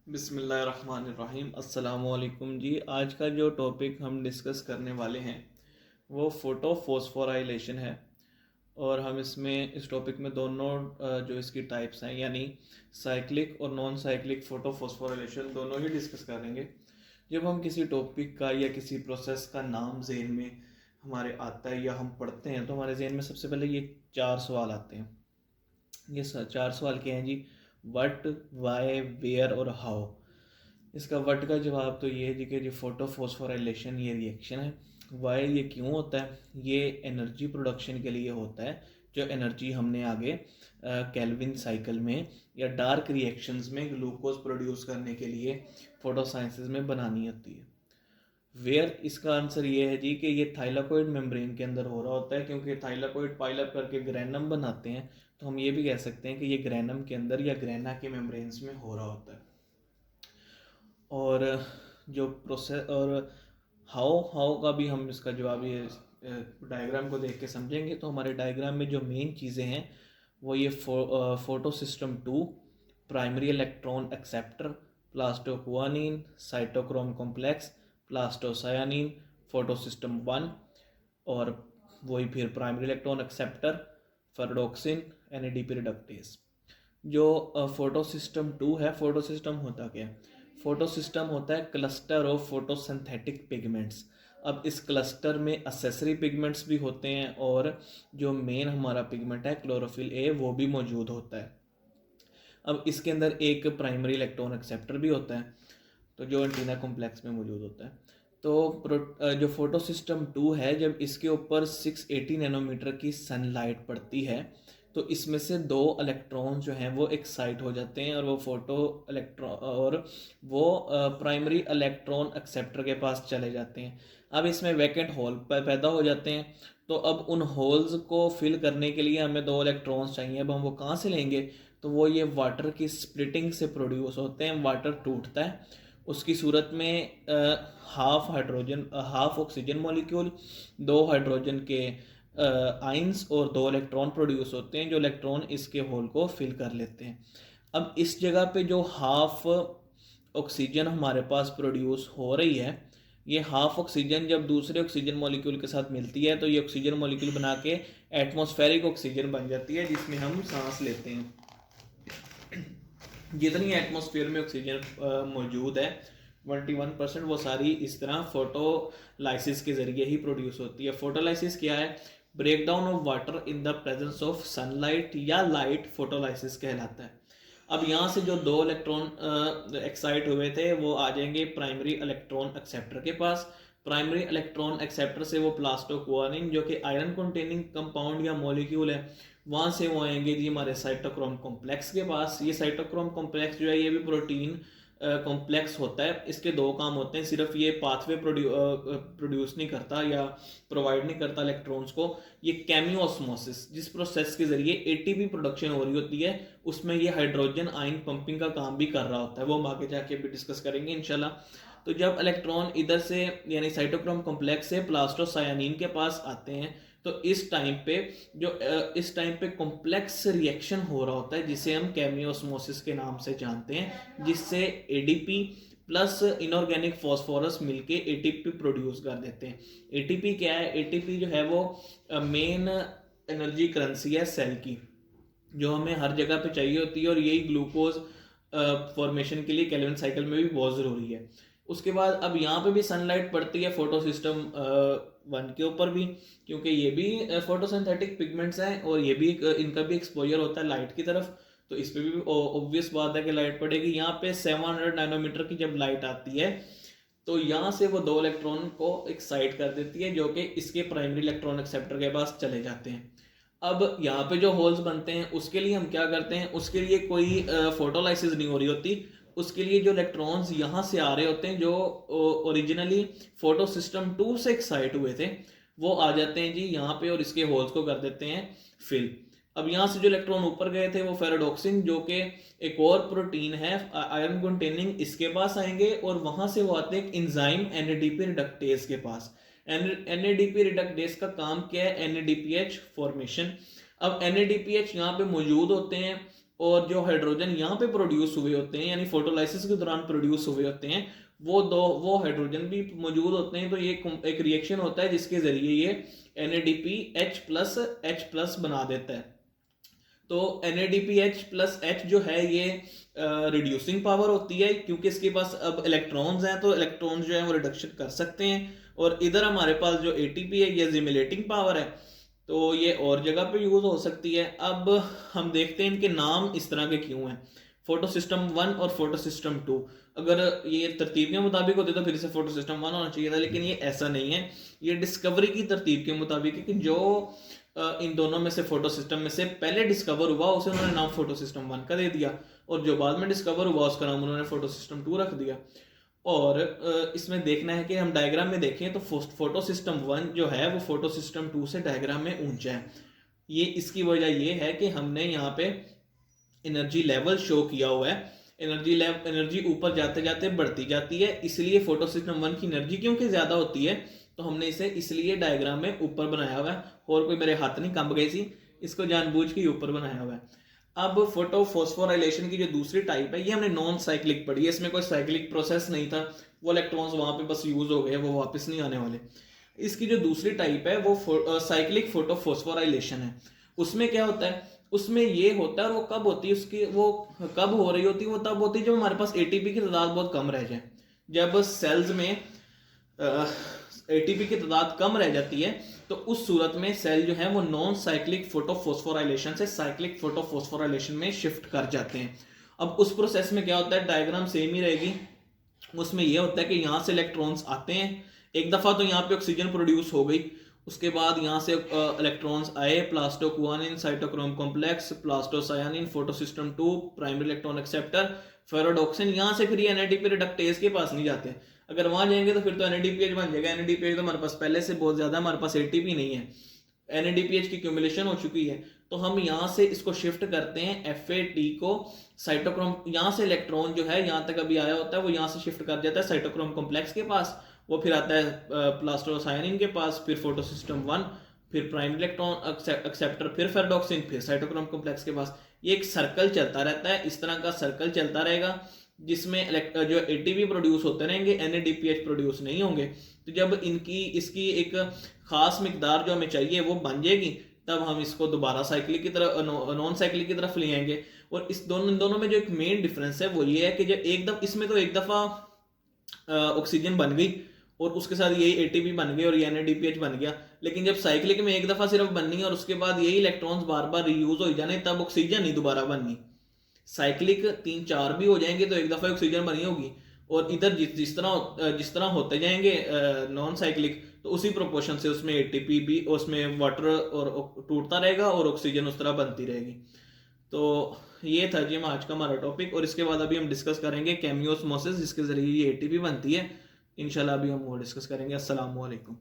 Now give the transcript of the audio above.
बिस्मिल्लाहिर्रहमानिर्रहीम। अस्सलामुअलैकुम जी। आज का जो टॉपिक हम डिस्कस करने वाले हैं वो फ़ोटो फोस्फोराइलेशन है। और हम इसमें इस टॉपिक में दोनों जो इसकी टाइप्स हैं यानी साइक्लिक और नॉन साइक्लिक फ़ोटो फोस्फोराइलेशन दोनों ही डिस्कस करेंगे। जब हम किसी टॉपिक का या किसी प्रोसेस का नाम ज़हन में हमारे आता है या हम पढ़ते हैं तो हमारे जहन में सबसे पहले ये चार सवाल आते हैं। ये चार सवाल क्या हैं जी? वट, वाई, वेयर और हाउ। इसका वट का जवाब तो ये है जी कि जो फोटो फोस्फोराइलेशन ये रिएक्शन है। वाई ये क्यों होता है? ये एनर्जी प्रोडक्शन के लिए होता है, जो एनर्जी हमने आगे केल्विन साइकिल में या डार्क रिएक्शंस में ग्लूकोज प्रोड्यूस करने के लिए फोटोसाइंसिस में बनानी होती है। वेयर इसका आंसर ये है जी कि ये थाइलाकोइड मेम्ब्रेन के अंदर हो रहा होता है, क्योंकि थाइलाकोइड पाइलअप करके ग्रैनम बनाते हैं, तो हम ये भी कह सकते हैं कि ये ग्रैनम के अंदर या ग्रैना के मेम्ब्रेन्स में हो रहा होता है। और जो प्रोसेस और हाउ हाउ का भी हम इसका जवाब ये डायग्राम को देख के समझेंगे। तो हमारे डायग्राम में जो मेन चीज़ें हैं वो ये photo system 2, primary electron acceptor, plastoquinone, cytochrome complex, plastocyanin, photo system 1, और वही फिर primary electron acceptor, ferredoxin, NADP reductase. जो फोटो सिस्टम 2 है, फोटो सिस्टम होता क्या है? फोटो सिस्टम होता है क्लस्टर ऑफ फोटोसिंथेटिक पिगमेंट्स। अब इस क्लस्टर में असेसरी पिगमेंट्स भी होते हैं और जो मेन हमारा पिगमेंट है क्लोरोफिल ए वो भी मौजूद होता है। अब इसके अंदर एक प्राइमरी इलेक्ट्रॉन एक्सेप्टर भी होता है, तो जो एंटीना कॉम्प्लेक्स में मौजूद होता है। तो जो फोटो सिस्टम 2 है, जब इसके ऊपर 680 नैनोमीटर की सनलाइट पड़ती है तो इसमें से दो इलेक्ट्रॉन जो हैं वो एक्साइट हो जाते हैं और वो फोटो इलेक्ट्रॉन और वो प्राइमरी इलेक्ट्रॉन एक्सेप्टर के पास चले जाते हैं। अब इसमें वैकेंट होल पैदा हो जाते हैं, तो अब उन होल्स को फिल करने के लिए हमें दो इलेक्ट्रॉन्स चाहिए। अब हम वो कहाँ से लेंगे? तो वो ये वाटर की स्प्लिटिंग से प्रोड्यूस होते हैं। वाटर टूटता है, उसकी सूरत में हाफ ऑक्सीजन मॉलिक्यूल, दो हाइड्रोजन के आइंस और दो इलेक्ट्रॉन प्रोड्यूस होते हैं, जो इलेक्ट्रॉन इसके होल को फिल कर लेते हैं। अब इस जगह पे जो हाफ ऑक्सीजन हमारे पास प्रोड्यूस हो रही है, ये हाफ ऑक्सीजन जब दूसरे ऑक्सीजन मॉलिक्यूल के साथ मिलती है तो ये ऑक्सीजन मॉलिक्यूल बना के एटमॉस्फेरिक ऑक्सीजन बन जाती है, जिसमें हम सांस लेते हैं। जितनी एटमॉस्फेयर में ऑक्सीजन मौजूद है 21%, वो सारी इस तरह फोटोलाइसिस के जरिए ही प्रोड्यूस होती है। फोटोलाइसिस क्या है? Breakdown of water in the presence of sunlight या लाइट फोटोलाइसिस कहलाता है। अब यहाँ से जो दो इलेक्ट्रॉन एक्साइट हुए थे वो आ जाएंगे प्राइमरी इलेक्ट्रॉन एक्सेप्टर के पास। प्राइमरी इलेक्ट्रॉन एक्सेप्टर से वो प्लास्टोक्वानिन, जो कि आयरन कंटेनिंग कंपाउंड या मॉलिक्यूल है, वहाँ से वो आएंगे जी हमारे साइटोक्रोम कॉम्प्लेक्स के पास। ये साइटोक्रोम कॉम्प्लेक्स जो है ये भी प्रोटीन कॉम्प्लेक्स होता है। इसके दो काम होते हैं, सिर्फ ये पाथवे प्रोड्यूस नहीं करता या प्रोवाइड नहीं करता इलेक्ट्रॉन्स को, ये केमियोस्मोसिस जिस प्रोसेस के जरिए एटीपी प्रोडक्शन हो रही होती है उसमें ये हाइड्रोजन आयन पंपिंग का काम भी कर रहा होता है, वो हम आगे जाके भी डिस्कस करेंगे इंशाल्लाह। तो जब इलेक्ट्रॉन इधर से यानी साइटोक्रोम कॉम्प्लेक्स से प्लास्टोसायानिन के पास आते हैं तो इस टाइम पे कॉम्प्लेक्स रिएक्शन हो रहा होता है जिसे हम केमियोस्मोसिस के नाम से जानते हैं, जिससे एडीपी प्लस इनऑर्गेनिक फॉस्फोरस मिलके एटीपी प्रोड्यूस कर देते हैं। एटीपी क्या है? एटीपी जो है वो मेन एनर्जी करेंसी है सेल की, जो हमें हर जगह पे चाहिए होती है, और यही ग्लूकोज फॉर्मेशन के लिए केल्विन साइकिल में भी बहुत ज़रूरी है। उसके बाद अब यहाँ पे भी सनलाइट पड़ती है फोटो सिस्टम 1 के ऊपर भी, क्योंकि ये भी फोटोसिंथेटिक पिगमेंट्स हैं और ये भी इनका भी एक्सपोजर होता है लाइट की तरफ, तो इस पर भी ऑब्वियस बात है कि लाइट पड़ेगी। यहाँ पे 700 नैनोमीटर की जब लाइट आती है तो यहाँ से वो दो इलेक्ट्रॉन को एक्साइट कर देती है, जो कि इसके प्राइमरी इलेक्ट्रॉन एक्सेप्टर के पास चले जाते हैं। अब यहाँ पे जो होल्स बनते हैं उसके लिए हम क्या करते हैं? उसके लिए कोई फोटोलाइसिस नहीं हो रही होती। उसके लिए जो इलेक्ट्रॉन्स यहाँ से आ रहे होते हैं, जो ओरिजिनली फोटो सिस्टम 2 से एक्साइट हुए थे, वो आ जाते हैं जी यहाँ पे और इसके होल्स को कर देते हैं फिल। अब यहाँ से जो इलेक्ट्रॉन ऊपर गए थे वो फेरोडोक्सिन, जो कि एक और प्रोटीन है आयरन कंटेनिंग, इसके पास आएंगे और वहां से वो आते हैं इंजाइम एनएडीपी रिडक्टेज के पास। एनएडीपी रिडक्टेज का काम क्या है? NADPH formation. अब एनएडीपीएच यहाँ पे मौजूद होते हैं और जो हाइड्रोजन यहाँ पे प्रोड्यूस हुए होते हैं, यानी फोटोलाइसिस के दौरान प्रोड्यूस हुए होते हैं, वो हाइड्रोजन भी मौजूद होते हैं। तो ये एक रिएक्शन होता है जिसके जरिए ये NADPH+H+ बना देता है। तो NADPH+H जो है ये रिड्यूसिंग पावर होती है, क्योंकि इसके पास अब इलेक्ट्रॉन्स हैं, तो इलेक्ट्रॉन्स जो है वो रिडक्शन कर सकते हैं। और इधर हमारे पास जो ATP है ये जिमिलेटिंग पावर है, तो ये और जगह पे यूज हो सकती है। अब हम देखते हैं इनके नाम इस तरह के क्यों हैं, फोटो सिस्टम 1 और फोटो सिस्टम 2। अगर ये तरतीब के मुताबिक होते तो फिर से फोटो सिस्टम 1 होना चाहिए था, लेकिन ये ऐसा नहीं है। ये डिस्कवरी की तरतीब के मुताबिक है कि जो इन दोनों में से फोटो सिस्टम में से पहले डिस्कवर हुआ उसे उन्होंने नाम फोटो सिस्टम 1 का दे दिया, और जो बाद में डिस्कवर हुआ उसका नाम उन्होंने फोटो सिस्टम 2 रख दिया। और इसमें देखना है कि हम डायग्राम में देखें तो फोटो सिस्टम 1 जो है वो फोटो सिस्टम 2 से डायग्राम में ऊंचा है। ये इसकी वजह ये है कि हमने यहाँ पे एनर्जी लेवल शो किया हुआ है। एनर्जी ऊपर जाते जाते बढ़ती जाती है, इसलिए फोटो सिस्टम 1 की एनर्जी क्योंकि ज्यादा होती है, तो हमने इसे इसलिए डायग्राम में ऊपर बनाया हुआ है। और कोई मेरे हाथ नहीं कंब गई सी, इसको जानबूझ के ऊपर बनाया हुआ है। अब फोटो फोस्फोराइलेशन की जो दूसरी टाइप है ये हमने नॉन साइक्लिक पढ़ी है, इसमें कोई साइक्लिक प्रोसेस नहीं था, वो इलेक्ट्रॉन्स वहां पे बस यूज हो गए, वो वापस नहीं आने वाले। इसकी जो दूसरी टाइप है वो साइक्लिक फोटो फोस्फोराइलेशन है। उसमें क्या होता है, उसमें ये होता है, और वो कब होती है, उसकी वो कब हो रही होती है, वो तब होती है जब हमारे पास ATP की तादाद बहुत कम रह जाए। जब सेल्स में ATP की तादाद कम रह जाती है तो उस सूरत में सेल जो है वो नॉन साइक्लिक फोटोफोस्फोराइलेशन से साइक्लिक फोटोफोस्फोराइलेशन में शिफ्ट कर जाते हैं। अब उस प्रोसेस में क्या होता है, डायग्राम सेम ही रहेगी। उसमें यह होता है कि यहाँ से इलेक्ट्रॉन्स आते हैं, एक दफा तो यहाँ पे ऑक्सीजन प्रोड्यूस हो गई, उसके बाद यहाँ से इलेक्ट्रॉन्स आए, plastoquinone, cytochrome complex, plastocyanin, photosystem 2, primary electron acceptor, ferredoxin. यहाँ से फिर ये NADP रिडक्टेज के पास नहीं जाते। अगर वहां जाएंगे तो फिर तो NADPH बन जाएगा। NADPH तो हमारे पास पहले से बहुत ज्यादा, हमारे पास ATP नहीं है, NADPH की क्यूमुलेशन हो चुकी है। तो हम यहाँ से इसको शिफ्ट करते हैं FAT को साइटोक्रोम, यहाँ से इलेक्ट्रॉन जो है यहाँ तक अभी आया होता है वो यहाँ से शिफ्ट कर जाता है साइटोक्रोम कॉम्प्लेक्स के पास, वो फिर आता है प्लास्टोसायनिन के पास, फिर फोटोसिस्टम 1, फिर प्राइमरी इलेक्ट्रॉन एक्सेप्टर, फिर फेरोडॉक्सिन, फिर साइटोक्रोम कॉम्प्लेक्स के पास। ये एक सर्कल चलता रहता है, इस तरह का सर्कल चलता रहेगा, जिसमें जो ATP प्रोड्यूस होते रहेंगे, NADPH प्रोड्यूस नहीं होंगे। तो जब इसकी एक खास मिकदार जो हमें चाहिए वो बन जाएगी, तब हम इसको दोबारा साइक्लिक की तरफ, नॉन साइक्लिक की तरफ ले आएंगे। और इस दोनों में जो एक मेन डिफरेंस है वो ये है कि जब इसमें तो एक दफा ऑक्सीजन बन गई और उसके साथ यही ATP बन गई और ये NADPH बन गया, लेकिन जब साइक्लिक में एक दफा सिर्फ बननी है और उसके बाद यही इलेक्ट्रॉन्स बार बार रीयूज हो जाने, तब ऑक्सीजन नहीं दोबारा बननी। साइक्लिक 3-4 भी हो जाएंगे तो एक दफा ऑक्सीजन बनी होगी, और इधर जिस तरह होते जाएंगे नॉन साइक्लिक, तो उसी प्रोपोर्शन से उसमें ATP भी, उसमें वाटर और टूटता रहेगा और ऑक्सीजन उस तरह बनती रहेगी। तो ये था जी आज का हमारा टॉपिक, और इसके बाद अभी हम डिस्कस करेंगे केमियोस्मोसिस, जिसके जरिए ये ATP बनती है। इंशाल्लाह अभी हम वो डिस्कस करेंगे। अस्सलाम वालेकुम।